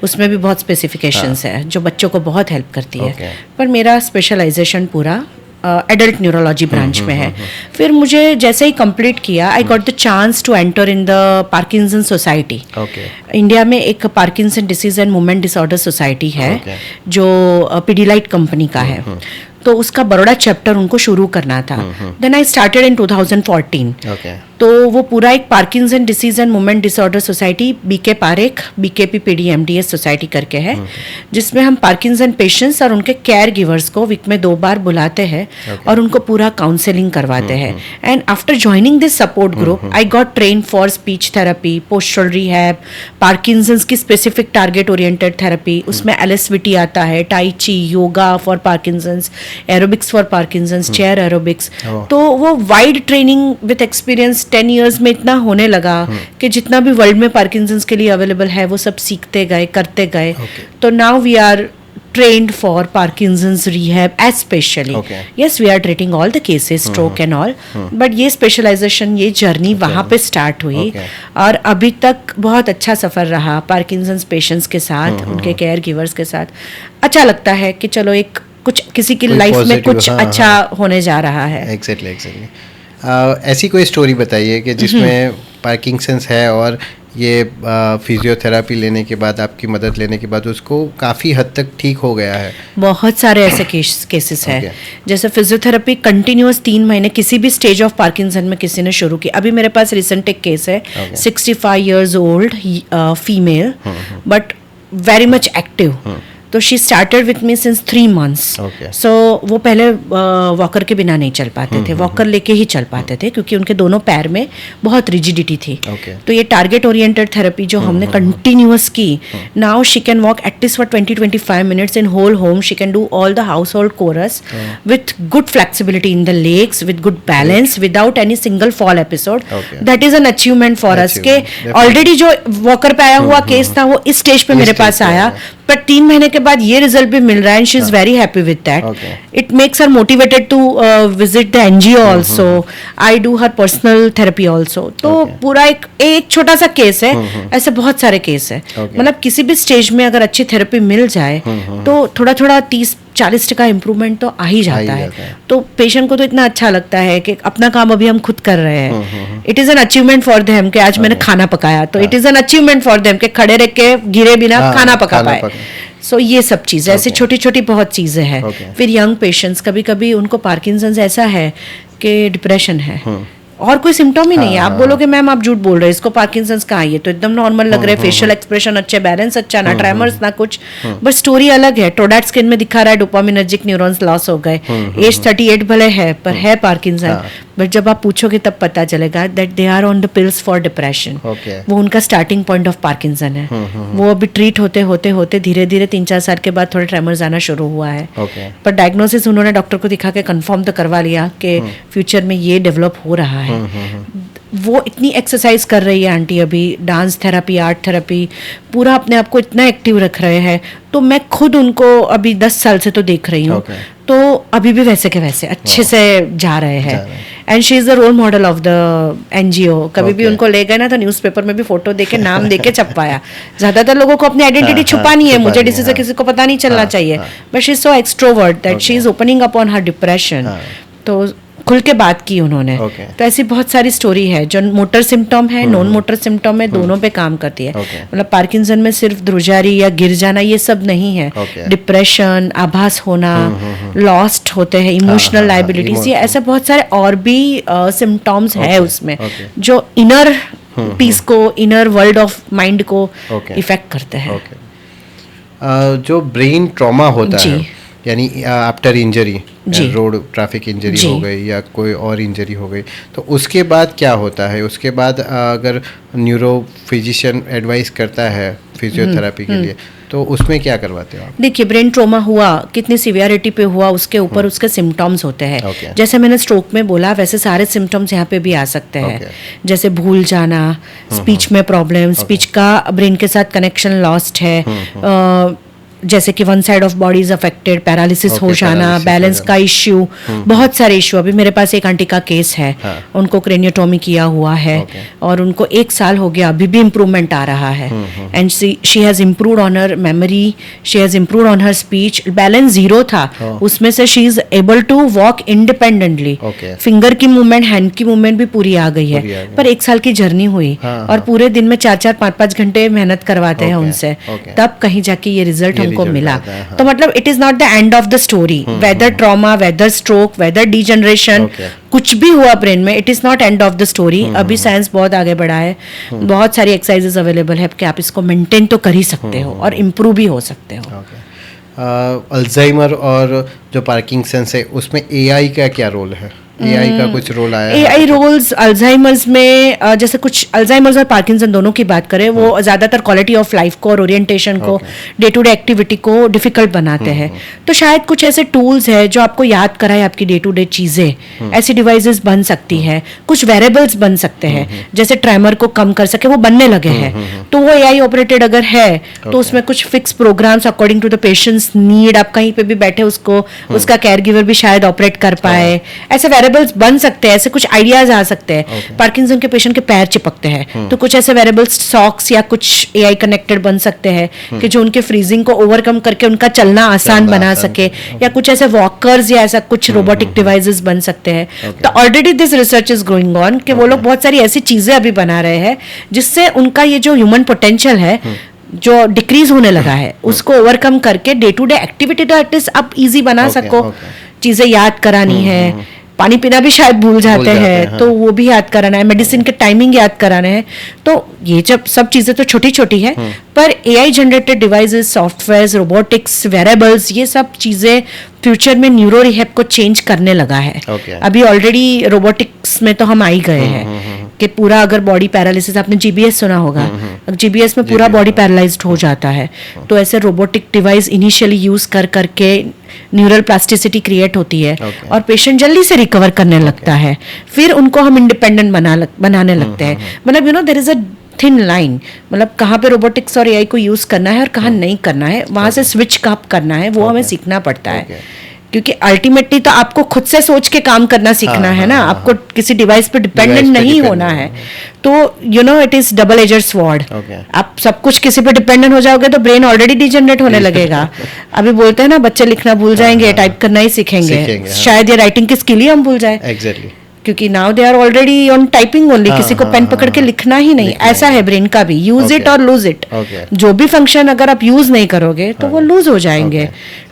उसमें भी बहुत स्पेसिफिकेशंस है जो बच्चों को बहुत हेल्प करती है। पर मेरा स्पेशलाइजेशन पूरा एडल्ट न्यूरोलॉजी ब्रांच में है। फिर मुझे जैसे ही कंप्लीट किया I got the chance to enter in the Parkinson society. India में एक Parkinson disease and movement disorder society है जो पीडीलाइट कंपनी का है। तो उसका बड़ौदा चैप्टर उनको शुरू करना था। Then I started in 2014। तो वो पूरा एक Parkinson disease and movement disorder society BK Parekh BKP PDMDS society करके है, जिसमें हम पार्किंसन पेशेंट्स और उनके केयर गिवर्स को वीक में 2 बार बुलाते हैं और उनको पूरा काउंसलिंग करवाते हैं। And after joining this support group I got train for speech therapy, postural rehab, Parkinson's की स्पेसिफिक टारगेट ओरिएंटेड थेरेपी, उसमें एलएसवीटी आता है, टाई ची, yoga for Parkinson's, aerobics for Parkinson's, chair aerobics. तो वो wide training with experience 10 years में इतना होने लगा कि जितना भी वर्ल्ड में पार्किंसंस के लिए अवेलेबल है वो सब सीखते गए, करते गए। तो now we are trained for Parkinson's rehab especially. Yes, we are treating all the cases, stroke and all, but ये specialization, ये जर्नी वहाँ पे स्टार्ट हुई और अभी तक बहुत अच्छा सफ़र रहा पार्किंसंस पेशेंट्स के साथ, उनके केयर गिवर्स के साथ। अच्छा लगता है कि चलो एक कुछ किसी की लाइफ में कुछ अच्छा होने जा रहा है। एग्जैक्टली। ऐसी कोई स्टोरी बताइए कि जिसमें पार्किंसंस है और ये फिजियोथेरेपी लेने के बाद, आपकी मदद लेने के बाद उसको काफ़ी हद तक ठीक हो गया है। बहुत सारे ऐसे केसेस हैं। जैसे फिजियोथेरेपी कंटिन्यूअस 3 महीने किसी भी स्टेज ऑफ पार्किंसन में किसी ने शुरू की। अभी मेरे पास रिसेंट एक केस है, 65 years old female but very much active. तो she started with me since 3 months। So वो पहले वॉकर के बिना नहीं चल पाते थे, वॉकर लेके ही चल पाते थे क्योंकि उनके दोनों पैर में बहुत रिजिडिटी थी। तो ये टारगेट ओरिएंटेड थेरेपी जो हमने कंटिन्यूअस की, now she can walk at least for 20-25 minutes in whole home. She can do all the household chores with good flexibility in the legs, with good balance, without any single fall episode. That is an achievement for us के already जो walker पे आया हुआ case था वो इस stage पे मेरे पास आया, पर 3 महीने के बाद ये रिजल्ट भी मिल रहा है and she is very happy with that. It makes her motivated to visit the NGO also. I do her personal therapy also. तो पूरा एक छोटा सा केस है, ऐसे बहुत सारे केस है। मतलब किसी भी स्टेज में अगर अच्छी थेरेपी मिल जाए तो थोड़ा थोड़ा 30-40% इम्प्रूवमेंट तो आ ही जाता है। तो पेशेंट को तो इतना अच्छा लगता है कि अपना काम अभी हम खुद कर रहे हैं। It is an achievement for them कि आज मैंने खाना पकाया, तो it is an achievement for them कि खड़े रह के गिरे बिना खाना पका पाए। सो ये सब चीज़ें ऐसी छोटी छोटी बहुत चीज़ें हैं. फिर यंग पेशेंट्स, कभी कभी उनको पार्किंसंस ऐसा है कि डिप्रेशन है और कोई सिम्टम ही नहीं है. आप बोलोगे मैम आप झूठ बोल रहे हैं, इसको पार्किंसंस कहाँ है, ये तो एकदम नॉर्मल लग रहा है, फेशियल एक्सप्रेशन अच्छे, बैलेंस अच्छा, ना ट्रेमर्स ना कुछ, बट स्टोरी अलग है. टोडैट स्किन में दिखा रहा है डोपामिनर्जिक न्यूरॉन्स लॉस हो गए, एज 38 भले है पर है पार्किंसन. बट जब आप पूछोगे तब पता चलेगा that they are on the pills for depression. वो उनका स्टार्टिंग पॉइंट ऑफ पार्किंसन है. वो अभी ट्रीट होते होते होते धीरे धीरे 3-4 साल के बाद थोड़े ट्रेमर्स आना शुरू हुआ है. पर डायग्नोसिस उन्होंने डॉक्टर को दिखा के कंफर्म तो करवा लिया कि फ्यूचर में ये डेवलप हो रहा है. वो इतनी एक्सरसाइज कर रही है आंटी, अभी डांस थेरेपी, आर्ट थेरेपी, पूरा अपने आप को इतना एक्टिव रख रहे हैं. तो मैं खुद उनको अभी 10 साल से तो देख रही हूँ. तो अभी भी वैसे के वैसे अच्छे से जा रहे हैं. And she is the role model of the NGO. कभी भी उनको ले गए ना तो न्यूज़पेपर में भी फोटो देके नाम देके छपाया. ज्यादातर लोगों को अपनी आइडेंटिटी छुपानी है, मुझे किसी से किसी को पता नहीं चलना चाहिए. But she is so extrovert that she is opening up on her depression. तो खुल के बात की उन्होंने. तो ऐसी बहुत सारी स्टोरी है जो मोटर सिम्टम है, नॉन मोटर सिम्टम है, दोनों पे काम करती है. मतलब पार्किंसन में सिर्फ ध्रुजारी या गिर जाना ये सब नहीं है. डिप्रेशन, आभास होना, लॉस्ट होते हैं, इमोशनल लाइबिलिटीज, ये ऐसे बहुत सारे और भी सिम्टम्स है उसमें जो इनर पीस को, इनर वर्ल्ड ऑफ माइंड को इफेक्ट करते हैं. जो ब्रेन ट्रॉमा होता है, यानी after injury, road traffic injury हो गई या कोई और इंजरी हो गई, तो उसके बाद क्या होता है? उसके बाद अगर न्यूरो फिजिशियन एडवाइस करता है फिजियोथेरेपी के लिए, तो उसमें क्या करवाते हो आप? देखिए, ब्रेन ट्रॉमा हुआ, कितनी सीवियरिटी पे हुआ, उसके ऊपर उसके सिम्टम्स होते हैं. जैसे मैंने स्ट्रोक में बोला वैसे सारे सिम्टम्स यहाँ पे भी आ सकते हैं. जैसे भूल जाना, स्पीच में प्रॉब्लम, स्पीच का ब्रेन के साथ कनेक्शन लॉस्ट है, जैसे कि one side of body is affected, paralysis हो जाना, बैलेंस का इश्यू, बहुत सारे इश्यू. अभी मेरे पास एक आंटी का केस है, उनको क्रेनियोटोमी किया हुआ है और उनको 1 साल हो गया, अभी भी इम्प्रूवमेंट आ रहा है. And she has improved on her memory, she has improved on her speech. Balance 0 था, उसमें से she is able to walk independently. Finger की मूवमेंट, हैंड की मूवमेंट भी पूरी आ गई है. पर 1 साल की जर्नी हुई और पूरे दिन में 4-4, 5-5 घंटे मेहनत करवाते हैं उनसे, तब कहीं जाके ये रिजल्ट को मिला. तो मतलब it is not the end of the story. Whether trauma, whether stroke, whether degeneration, कुछ भी हुआ ब्रेन में, it is not end of the story. अभी साइंस बहुत आगे बढ़ा है, बहुत सारी एक्सरसाइजेस अवेलेबल है कि आप इसको मेंटेन तो कर ही सकते हो और इम्प्रूव भी हो सकते हो. अल्जाइमर और जो पार्किंसंस है उसमें एआई का क्या रोल है? एआई का कुछ रोल आया है? एआई रोल्स अल्जाइमर्स में, जैसे कुछ अल्जाइमर्स और पार्किंसन दोनों की बात करें, वो ज़्यादातर क्वालिटी ऑफ लाइफ को और ओरिएंटेशन को, डे टू डे एक्टिविटी को डिफिकल्ट बनाते हैं. तो शायद कुछ ऐसे टूल्स है जो आपको याद कराए आपकी डे टू डे चीज़ें, ऐसी डिवाइसेस बन सकती है. कुछ वेरेबल्स बन सकते हैं, जैसे ट्रेमर को कम कर सके, वो बनने लगे हैं. तो वो एआई ऑपरेटेड अगर है तो उसमें कुछ fix programs according to the patient's need, आप कहीं पे भी बैठे उसको उसका केयर गिवर भी शायद ऑपरेट कर पाए. ऐसे वेरेबल्स बन सकते हैं, ऐसे कुछ आइडियाज आ सकते हैं. पार्किंसन के पेशेंट के पैर चिपकते हैं, तो कुछ ऐसे वेरेबल्स, सॉक्स या कुछ एआई कनेक्टेड बन सकते हैं कि जो उनके फ्रीजिंग को ओवरकम करके उनका चलना आसान बना सके. या कुछ ऐसे वॉकर्स या ऐसा कुछ रोबोटिक डिवाइसेस बन सकते हैं. तो already this research is going on कि वो लोग बहुत सारी ऐसी चीजें अभी बना रहे हैं जिससे उनका ये जो ह्यूमन पोटेंशियल है जो डिक्रीज होने लगा है उसको ओवरकम करके डे टू डे एक्टिविटी तो एटलीस्ट आप इजी बना सको. चीजें याद करानी है, पानी पीना भी शायद भूल जाते हैं, तो वो भी याद कराना है, मेडिसिन के टाइमिंग याद कराने हैं. तो ये जब सब चीजें तो छोटी छोटी है, पर AI generated devices, softwares, robotics, wearables, ये सब चीजें फ्यूचर में न्यूरो रिहैब को चेंज करने लगा है. अभी ऑलरेडी रोबोटिक्स में तो हम आ ही गए हैं कि पूरा अगर बॉडी पैरालिसिस, आपने जीबीएस सुना होगा, जीबीएस में पूरा बॉडी पैरालाइज्ड हो जाता है. तो ऐसे रोबोटिक डिवाइस इनिशियली यूज करके न्यूरल प्लास्टिसिटी क्रिएट होती है और पेशेंट जल्दी से रिकवर करने लगता है. फिर उनको हम इंडिपेंडेंट बनाने लगते हैं. मतलब there is a thin line, मतलब कहाँ पे रोबोटिक्स और एआई को यूज करना है और कहाँ नहीं करना है, वहां से स्विच कब करना है, वो हमें सीखना पड़ता है. क्योंकि अल्टीमेटली तो आपको खुद से सोच के काम करना सीखना है ना. आपको किसी डिवाइस पे डिपेंडेंट नहीं होना है. तो इट इज डबल एजर स्वॉर्ड. आप सब कुछ किसी पे डिपेंडेंट हो जाओगे तो ब्रेन ऑलरेडी डिजनरेट होने लगेगा. अभी बोलते हैं ना, बच्चे लिखना भूल जाएंगे, टाइप करना ही सीखेंगे. शायद ये राइटिंग की स्किल ही हम भूल जाए. क्योंकि now they are already on typing only, किसी को पेन पकड़ के लिखना ही नहीं, ऐसा है ब्रेन का भी, यूज इट और लूज इट। जो भी फंक्शन अगर आप यूज नहीं करोगे तो वो लूज हो जाएंगे।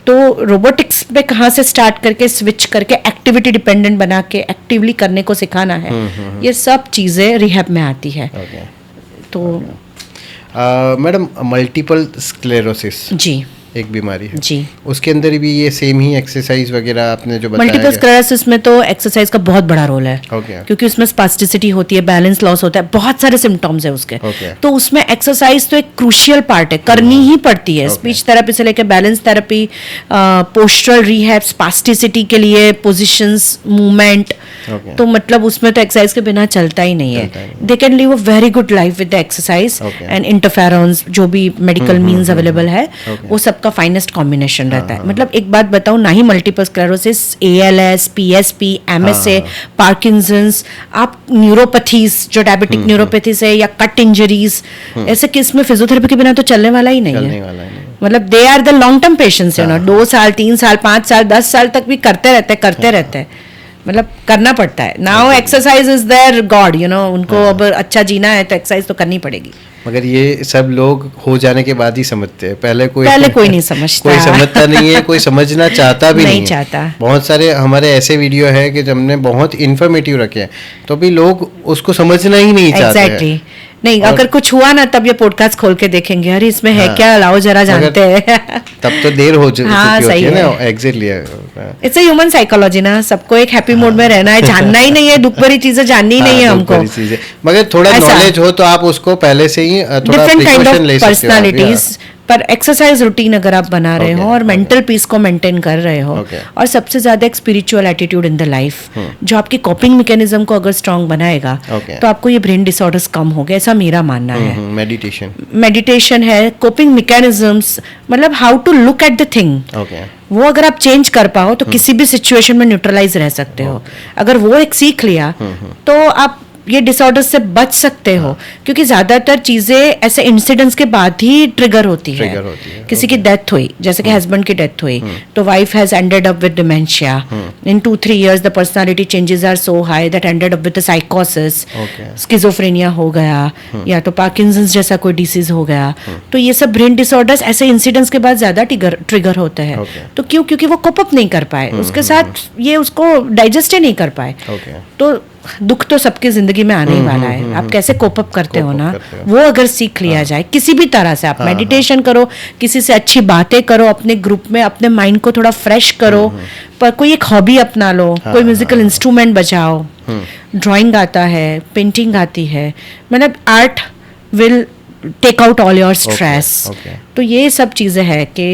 तो रोबोटिक्स पे कहाँ से स्टार्ट करके स्विच करके एक्टिविटी डिपेंडेंट बना के एक्टिवली करने को सिखाना है, ये सब चीजें रिहैब में आती है। तो मैडम मल्टीपल स्क्लेरोसिस जी एक बीमारी है जी, उसके अंदर भी ये सेम ही एक्सरसाइज वगैरह आपने जो बताया मल्टीपल स्क्लेरोसिस में तो एक्सरसाइज का बहुत बड़ा रोल है। Okay. क्योंकि उसमें स्पास्टिसिटी होती है, बैलेंस लॉस होता है, बहुत सारे सिम्टम्स है उसके। Okay. तो उसमें एक्सरसाइज तो एक क्रूशियल पार्ट है, करनी ही पड़ती है। स्पीच थेरेपी से लेकर balance therapy, postural rehab, spasticity के लिए पोजिशंस, मूवमेंट, तो मतलब उसमें तो एक्सरसाइज के बिना चलता ही नहीं है। दे can live a very good life with the exercise and interference, जो भी मेडिकल मीन्स अवेलेबल है वो सब का फाइनेस्ट कॉम्बिनेशन रहता है। मतलब एक बात बताऊं, ना ही multiple sclerosis, ALS, PSP, MSA, Parkinson's, आप न्यूरोपैथीज जो डायबिटिक न्यूरोपैथीज है या कट इंजरीज, ऐसे केस में फिजियोथेरेपी के बिना तो चलने वाला ही नहीं है। मतलब they are the long term patients, you know, 2 साल 3 साल 5 साल 10 साल तक भी करते रहते हैं। मतलब करना पड़ता है। Now exercise is their god, you know, उनको अब अच्छा जीना है तो एक्सरसाइज तो करनी पड़ेगी। मगर ये सब लोग हो जाने के बाद ही समझते हैं, पहले कोई नहीं समझता, कोई समझता नहीं है, कोई समझना चाहता भी नहीं चाहता। बहुत सारे हमारे ऐसे वीडियो है कि हमने बहुत इन्फॉर्मेटिव रखे हैं तो भी लोग उसको समझना ही नहीं चाहते। Exactly. नहीं, अगर कुछ हुआ ना तब ये पॉडकास्ट खोल के देखेंगे, अरे इसमें है क्या, लाओ जरा जानते हैं। तब तो देर हो चुकी होती है ना। Exactly, it's a human psychology ना, सबको एक हैप्पी मूड में रहना है, जानना ही नहीं है, दुख भरी चीजें जाननी ही नहीं है हमको। मगर थोड़ा नॉलेज हो तो आप उसको पहले से ही थोड़ा प्रिकॉशन ले सकते हो। पर्सनालिटीज पर एक्सरसाइज रूटीन अगर आप बना रहे हो और मेंटल पीस को मेंटेन कर रहे हो, और सबसे ज्यादा एक spiritual attitude in the life जो आपकी कॉपिंग मैकेनिज्म को अगर स्ट्रांग बनाएगा तो आपको ये ब्रेन डिसऑर्डर्स कम हो गए, ऐसा मेरा मानना है। मेडिटेशन है, कोपिंग मैकेनिज्म्स, मतलब how to look at the thing, वो अगर आप चेंज कर पाओ तो किसी भी सिचुएशन में न्यूट्रलाइज रह सकते हो। अगर वो एक सीख लिया तो आप ये डिसऑर्डर से बच सकते हो, क्योंकि ज्यादातर चीजें ऐसे इंसिडेंट्स के बाद ही ट्रिगर होती है। किसी की डेथ हुई, जैसे कि हस्बैंड की डेथ हुई, तो wife has ended up with dementia in 2-3 years, the personality changes are so high that ended up with साइकोसिस, स्किज़ोफ्रेनिया हो गया, या तो पार्किंसंस जैसा कोई डिसीज हो गया। तो ये सब ब्रेन डिसऑर्डर्स ऐसे इंसिडेंट्स के बाद ज्यादा ट्रिगर होते हैं। तो क्योंकि वो कोप अप नहीं कर पाए, उसके साथ ये उसको डाइजेस्ट ही नहीं कर पाए। तो दुख तो सबकी जिंदगी में आने ही वाला है, आप कैसे कोप अप करते हो ना, वो अगर सीख लिया जाए किसी भी तरह से, आप मेडिटेशन करो, किसी से अच्छी बातें करो, अपने ग्रुप में अपने माइंड को थोड़ा फ्रेश करो, पर कोई एक हॉबी अपना लो, कोई म्यूजिकल इंस्ट्रूमेंट बजाओ, ड्राइंग आता है, पेंटिंग आती है, मतलब art will take out all your stress. तो ये सब चीजें हैं कि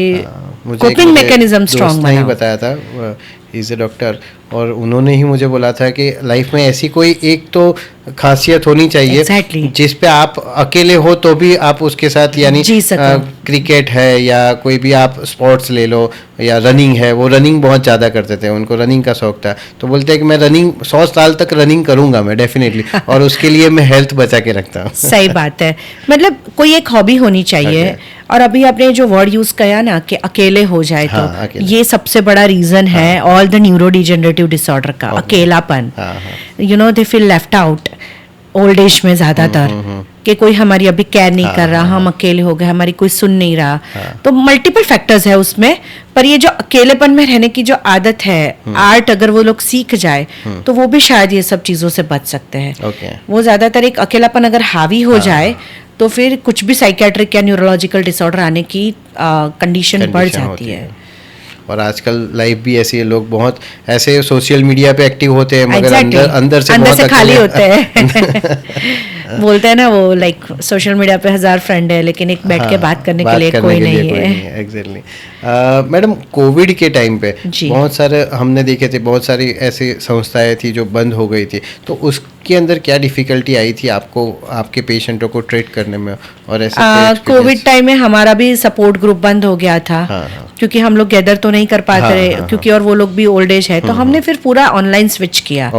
कोपिंग मैकेनिज्म स्ट्रांग बनाओ। बताया था, इज ए डॉक्टर, और उन्होंने ही मुझे बोला था कि लाइफ में ऐसी कोई एक तो खासियत होनी चाहिए जिस पे आप अकेले हो तो भी आप उसके साथ, यानी क्रिकेट है या कोई भी आप स्पोर्ट्स ले लो, या रनिंग है, वो रनिंग बहुत ज़्यादा करते थे, उनको रनिंग का शौक था, तो बोलते हैं कि मैं रनिंग 100 साल तक रनिंग करूंगा मैं डेफिनेटली, और उसके लिए मैं हेल्थ बचा के रखता हूँ। सही बात है, मतलब कोई एक हॉबी होनी चाहिए। और अभी आपने जो वर्ड यूज किया ना कि अकेले हो जाए, तो ये सबसे बड़ा रीजन है all the neuro degenerative disorder का, अकेलापन। You know, they feel left out old age में ज्यादातर, कि कोई हमारी अभी केयर नहीं कर रहा, हम अकेले हो गए, हमारी कोई सुन नहीं रहा। तो मल्टीपल फैक्टर्स है उसमें, पर ये जो अकेलेपन में रहने की जो आदत है, आर्ट अगर वो लोग सीख जाए तो वो भी शायद ये सब चीजों से बच सकते हैं। वो ज्यादातर एक अकेलापन अगर हावी हो जाए तो फिर कुछ भी साइकियाट्रिक या न्यूरोलॉजिकल डिसऑर्डर आने की कंडीशन बढ़ जाती है। और आजकल लाइफ भी ऐसी है, लोग बहुत ऐसे सोशल मीडिया पे एक्टिव होते हैं, मगर अंदर से खाली होते हैं। बोलते हैं ना वो, लाइक सोशल मीडिया पे 1000 फ्रेंड है लेकिन एक बैठ के बात करने के लिए कोई नहीं है। एग्जैक्टली। मैडम, कोविड के टाइम पे बहुत सारे हमने देखे थे, बहुत सारी ऐसी संस्थाएं थी जो बंद हो गई थी, तो उस के अंदर क्या डिफिकल्टी आई थी आपको आपके पेशेंटों को ट्रीट करने में? और ऐसे कोविड टाइम में हमारा भी सपोर्ट ग्रुप बंद हो गया था। हाँ, हाँ। क्योंकि हम लोग गैदर तो नहीं कर पाते रहे, क्योंकि और वो लोग भी ओल्ड एज है, तो हमने फिर पूरा ऑनलाइन स्विच किया।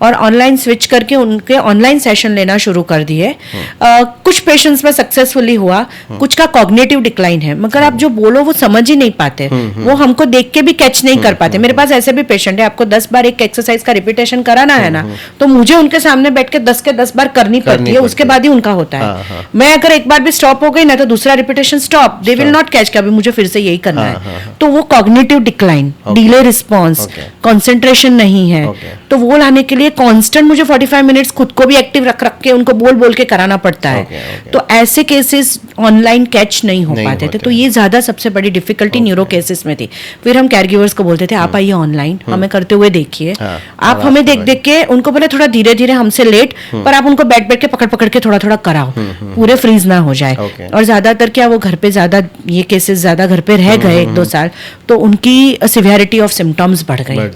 और ऑनलाइन स्विच करके उनके ऑनलाइन सेशन लेना शुरू कर दिए। कुछ पेशेंट्स में सक्सेसफुली हुआ, कुछ का कॉग्निटिव डिक्लाइन है, मगर आप जो बोलो वो समझ ही नहीं पाते, वो हमको देख के भी कैच नहीं कर पाते। मेरे पास ऐसे भी पेशेंट है, आपको 10 बार एक एक्सरसाइज का रिपीटेशन कराना है ना, तो मुझे उनके सामने बैठ के 10 के 10 बार करनी पड़ती है, उसके बाद ही उनका होता है। मैं अगर एक बार भी स्टॉप हो गई ना, तो दूसरा repetition stop, they will not catch कि अभी मुझे फिर से यही करना है। तो वो cognitive decline, delay response, concentration नहीं है, तो वो लाने के लिए कांस्टेंट मुझे 45 मिनट्स खुद को भी एक्टिव रख के उनको बोल के कराना पड़ता है। तो ऐसे केसेस ऑनलाइन कैच नहीं हो पाते थे, तो ये ज्यादा सबसे बड़ी डिफिकल्टी न्यूरो केसेस में थी। फिर हम कैरगिवर्स को बोलते थे आप आइए ऑनलाइन, हमें करते हुए देखिए। आप हमें देख के उनको बोले थोड़ा धीरे धीरे हमसे लेट, पर आप उनको बैठ के पकड़ के थोड़ा कराओ, पूरे फ्रीज ना हो जाए। और ज्यादातर क्या वो घर पे ज्यादा ये केसेस ज्यादा घर पे रह गए 1-2 साल, तो उनकी सिवियरिटी ऑफ सिम्टम्स बढ़ गई,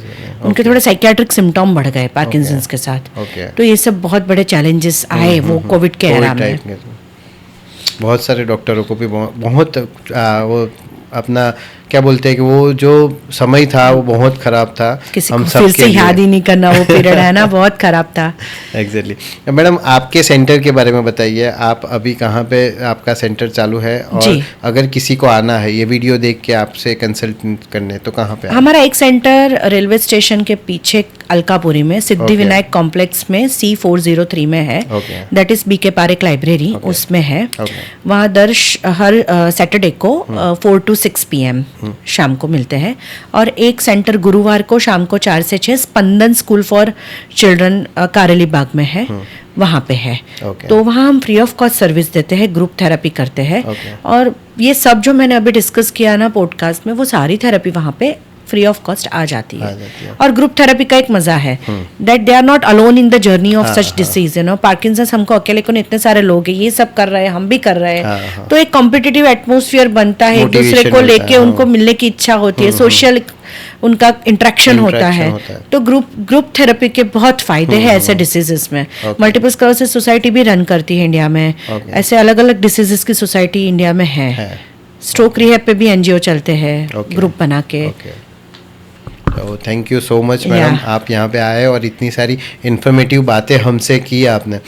उनके थोड़े साइकियाट्रिक सिम्टम बढ़ गए पार्किंसंस के साथ। तो ये सब बहुत बड़े चैलेंजेस आए वो कोविड के एरा में। बहुत सारे डॉक्टरों को भी बहुत वो अपना क्या बोलते हैं कि वो जो समय था वो बहुत खराब था, किसी को फिर से याद ही नहीं करना वो पीरियड है ना, बहुत खराब था। एग्जैक्टली। मैडम आपके सेंटर के बारे में बताइए, आप अभी कहाँ पे आपका सेंटर चालू है, और अगर किसी को आना है ये वीडियो देख के आपसे कंसल्ट करने, तो कहाँ पे? हमारा एक सेंटर रेलवे स्टेशन के पीछे अलकापुरी में सिद्धि विनायक कॉम्प्लेक्स में C403 में है, that is BK Parekh library, उसमें है। वहाँ हर सैटरडे को 4 to 6 PM शाम को मिलते हैं। और एक सेंटर गुरुवार को शाम को 4 से 6 स्पंदन स्कूल फॉर चिल्ड्रन कारेली बाग में है, वहाँ पे है। तो वहाँ हम फ्री ऑफ कॉस्ट सर्विस देते हैं, ग्रुप थेरेपी करते हैं। और ये सब जो मैंने अभी डिस्कस किया ना पॉडकास्ट में, वो सारी थेरेपी वहाँ पे फ्री ऑफ कॉस्ट आ जाती है। और ग्रुप थेरेपी का एक मजा है that they are not alone in the journey of such disease, you know. Parkinson's हमको अकेले को इतने सारे लोग हैं, ये सब कर रहे हैं, हम भी कर रहे हैं, तो एक कॉम्पिटिटिव एटमोस्फियर बनता है, एक दूसरे को लेके उनको मिलने की इच्छा होती है, सोशल उनका इंटरेक्शन होता है। तो ग्रुप थेरेपी के बहुत फायदे हैं ऐसे डिसीजेस में। मल्टीपल स्क्लेरोसिस सोसाइटी भी रन करती है इंडिया में, ऐसे अलग अलग डिसीजेस की सोसाइटी इंडिया में है। स्ट्रोक रिहैब पे भी NGO चलते हैं ग्रुप बना के। Thank you so much madam, आप यहाँ पे आए और इतनी सारी इन्फॉर्मेटिव बातें हमसे की आपने।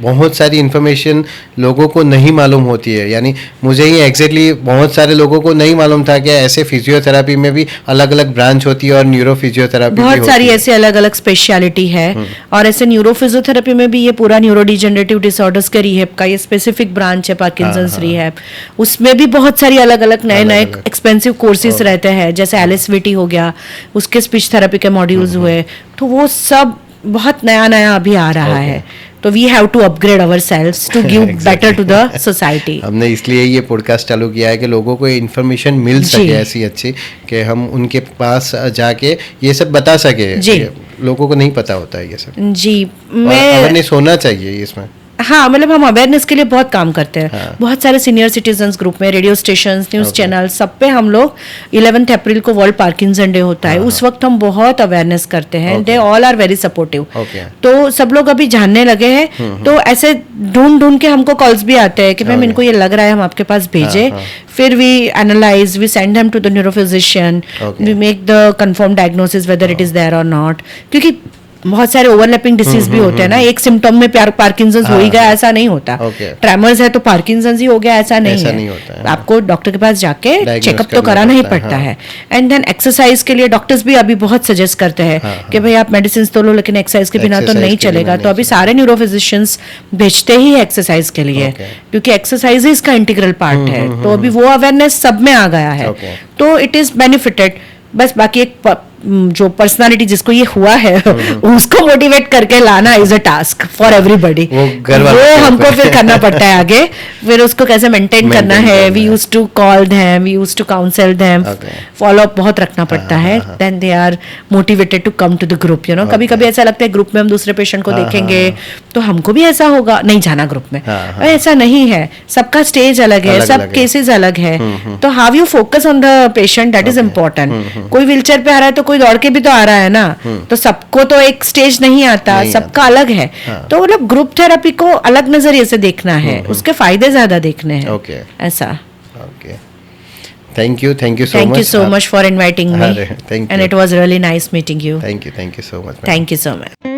बहुत सारी इन्फॉर्मेशन लोगों को नहीं मालूम होती है, यानी मुझे ही एग्जैक्टली बहुत सारे लोगों को नहीं मालूम था कि ऐसे फिजियोथेरेपी में भी अलग अलग ब्रांच होती है, और न्यूरो फिजियोथेरेपी बहुत सारी ऐसे अलग अलग स्पेशलिटी है। और ऐसे न्यूरो फिजियोथेरेपी में भी ये पूरा न्यूरो डिजेनरेटिव डिसऑर्डर्स के रिहैब का ये स्पेसिफिक ब्रांच है, पार्किंसंस रिहैब। उसमें भी बहुत सारी अलग अलग नए एक्सपेंसिव कोर्सेज रहते हैं, जैसे LSVT हो गया, उसके स्पीच थेरेपी के मॉड्यूल्स हुए, तो वो सब बहुत नया अभी आ रहा है। तो we have to upgrade ourselves to give better to the society. हमने इसलिए ये पॉडकास्ट चालू किया है कि लोगों को इन्फॉर्मेशन मिल सके ऐसी अच्छी, कि हम उनके पास जाके ये सब बता सके। लोगों को नहीं पता होता है ये सब जी, अवेयरनेस होना चाहिए इसमें। हाँ, मतलब हम अवेयरनेस के लिए बहुत काम करते हैं। बहुत सारे सीनियर सिटीजन्स ग्रुप में, रेडियो स्टेशन, न्यूज चैनल, सब पे हम लोग 11 अप्रैल को वर्ल्ड पार्किंसन डे होता है, उस वक्त हम बहुत अवेयरनेस करते हैं। They all are very supportive. तो सब लोग अभी जानने लगे हैं, तो ऐसे ढूंढ के हमको कॉल्स भी आते हैं कि मैम इनको ये लग रहा है, हम आपके पास भेजे। फिर we analyse, we send them to the neurophysician, we make the confirm diagnosis whether it is there or not. क्योंकि बहुत सारे ओवरलैपिंग डिसीज भी होते हैं ना, एक सिम्टम में पार्किंसंस हो ही गया ऐसा नहीं होता। ट्रेमर्स है तो पार्किंसंस ही हो गया ऐसा नहीं है। आपको डॉक्टर के पास जाके चेकअप तो कराना ही पड़ता है। एंड देन एक्सरसाइज के लिए डॉक्टर्स भी अभी बहुत सजेस्ट करते हैं कि भाई आप मेडिसिन तो लो, लेकिन एक्सरसाइज के बिना तो नहीं चलेगा। तो अभी सारे न्यूरोफिजिशियंस भेजते ही एक्सरसाइज के लिए, क्योंकि एक्सरसाइज ही इसका इंटीग्रल पार्ट है। तो अभी वो अवेयरनेस सब में आ गया है, तो इट इज बेनिफिटेड। बस बाकी एक जो पर्सनालिटी जिसको ये हुआ है उसको मोटिवेट करके लाना is a task for everybody. वो हमको फिर करना पड़ता है आगे, फिर उसको कैसे मेंटेन करना है। We used to call them, we used to counsel them, follow up बहुत रखना पड़ता है। Then they are motivated to come to the group, you know. कभी कभी ऐसा लगता है ग्रुप में हम दूसरे पेशेंट को देखेंगे तो हमको भी ऐसा होगा, नहीं जाना ग्रुप में। ऐसा नहीं है, सबका स्टेज अलग है, सब केसेस अलग है। तो how you focus on the patient, that is important. कोई व्हीलचेयर पे आ रहा है तो कोई दौड़ के भी तो आ रहा है ना, तो सबको तो एक स्टेज नहीं आता, नहीं सबका अलग है। तो मतलब ग्रुप थेरेपी को अलग नजरिए से देखना है, उसके फायदे ज्यादा देखने हैं। ओके ऐसा। Okay, thank you Thank you so much for inviting me, thank and you, it was really nice meeting you. thank you so much. Thank you so much.